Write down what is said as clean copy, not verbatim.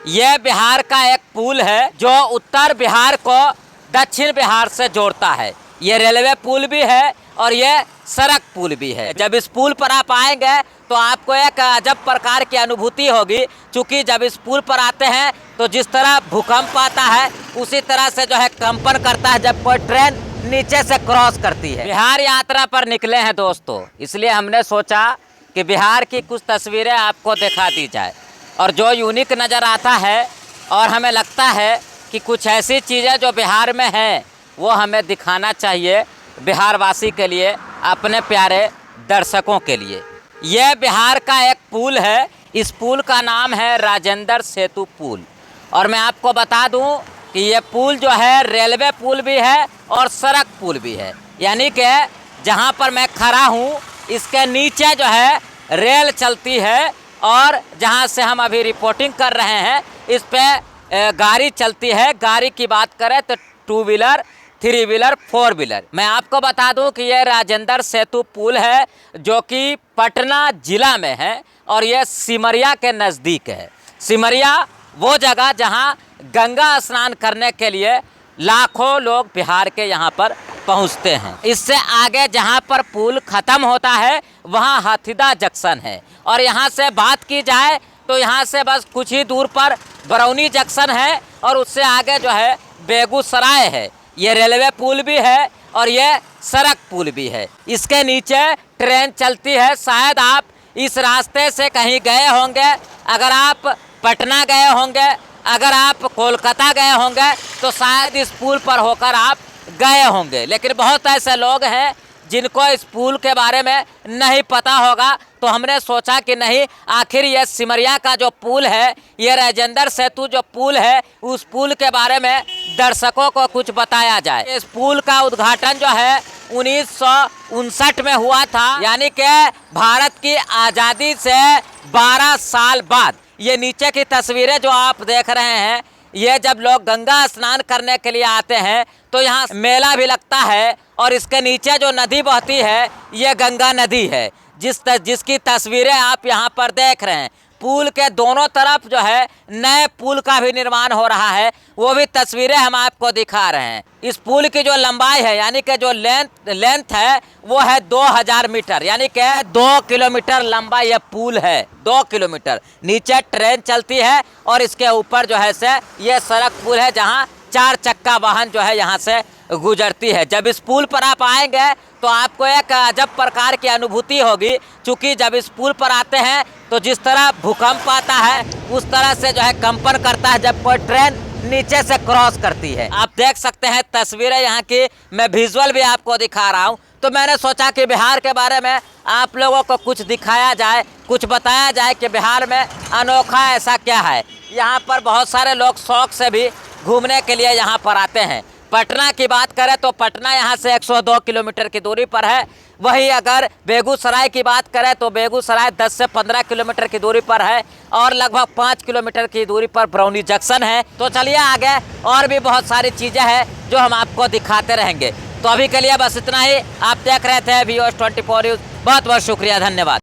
यह बिहार का एक पुल है जो उत्तर बिहार को दक्षिण बिहार से जोड़ता है। ये रेलवे पुल भी है और ये सड़क पुल भी है। जब इस पुल पर आप आएंगे तो आपको एक अजब प्रकार की अनुभूति होगी, क्योंकि जब इस पुल पर आते हैं तो जिस तरह भूकंप आता है उसी तरह से जो है कंपन करता है जब कोई ट्रेन नीचे से क्रॉस करती है। बिहार यात्रा पर निकले हैं दोस्तों, इसलिए हमने सोचा कि बिहार की कुछ तस्वीरें आपको दिखा दी जाए और जो यूनिक नज़र आता है और हमें लगता है कि कुछ ऐसी चीज़ें जो बिहार में हैं वो हमें दिखाना चाहिए बिहारवासी के लिए, अपने प्यारे दर्शकों के लिए। यह बिहार का एक पुल है। इस पुल का नाम है राजेंद्र सेतु पुल। और मैं आपको बता दूं कि ये पुल जो है रेलवे पुल भी है और सड़क पुल भी है। यानी कि जहां पर मैं खड़ा हूं इसके नीचे जो है रेल चलती है और जहां से हम अभी रिपोर्टिंग कर रहे हैं इस पे गाड़ी चलती है। गाड़ी की बात करें तो 2 व्हीलर, 3 व्हीलर, 4 व्हीलर। मैं आपको बता दूं कि यह राजेंद्र सेतु पुल है जो कि पटना जिला में है और यह सिमरिया के नज़दीक है। सिमरिया वो जगह जहां गंगा स्नान करने के लिए लाखों लोग बिहार के यहाँ पर पहुँचते हैं। इससे आगे जहाँ पर पुल ख़त्म होता है वहाँ हाथीदा जंक्शन है और यहाँ से बात की जाए तो यहाँ से बस कुछ ही दूर पर बरौनी जंक्शन है और उससे आगे जो है बेगूसराय है। ये रेलवे पुल भी है और ये सड़क पुल भी है। इसके नीचे ट्रेन चलती है। शायद आप इस रास्ते से कहीं गए होंगे, अगर आप पटना गए होंगे, अगर आप कोलकाता गए होंगे तो शायद इस पुल पर होकर आप गए होंगे। लेकिन बहुत ऐसे लोग हैं जिनको इस पुल के बारे में नहीं पता होगा, तो हमने सोचा कि नहीं, आखिर ये सिमरिया का जो पुल है, ये राजेंद्र सेतु जो पुल है, उस पुल के बारे में दर्शकों को कुछ बताया जाए। इस पुल का उद्घाटन जो है 1959 में हुआ था, यानी कि भारत की आज़ादी से 12 साल बाद। ये नीचे की तस्वीरें जो आप देख रहे हैं, ये जब लोग गंगा स्नान करने के लिए आते हैं तो यहाँ मेला भी लगता है और इसके नीचे जो नदी बहती है ये गंगा नदी है, जिसकी तस्वीरें आप यहाँ पर देख रहे हैं। पुल के दोनों तरफ जो है नए पुल का भी निर्माण हो रहा है, वो भी तस्वीरें हम आपको दिखा रहे हैं। इस पुल की जो लंबाई है, यानी कि जो लेंथ है वो है 2000 मीटर, यानी कि 2 किलोमीटर लंबा ये पुल है। 2 किलोमीटर नीचे ट्रेन चलती है और इसके ऊपर जो है से ये सड़क पुल है जहाँ 4 चक्का वाहन जो है यहाँ से गुजरती है। जब इस पुल पर आप आएंगे तो आपको एक अजब प्रकार की अनुभूति होगी, क्योंकि जब इस पुल पर आते हैं तो जिस तरह भूकंप आता है उस तरह से जो है कंपन करता है जब कोई ट्रेन नीचे से क्रॉस करती है। आप देख सकते हैं तस्वीरें यहाँ की, मैं विजुअल भी आपको दिखा रहा हूँ। तो मैंने सोचा कि बिहार के बारे में आप लोगों को कुछ दिखाया जाए, कुछ बताया जाए कि बिहार में अनोखा ऐसा क्या है। यहाँ पर बहुत सारे लोग शौक से भी घूमने के लिए यहाँ पर आते हैं। पटना की बात करें तो पटना यहाँ से 102 किलोमीटर की दूरी पर है। वहीं अगर बेगूसराय की बात करें तो बेगूसराय 10 से 15 किलोमीटर की दूरी पर है और लगभग 5 किलोमीटर की दूरी पर बरौनी जंक्शन है। तो चलिए आगे और भी बहुत सारी चीज़ें हैं जो हम आपको दिखाते रहेंगे। तो अभी के लिए बस इतना ही। आप देख रहे थे VOS 24 न्यूज़। बहुत बहुत शुक्रिया, धन्यवाद।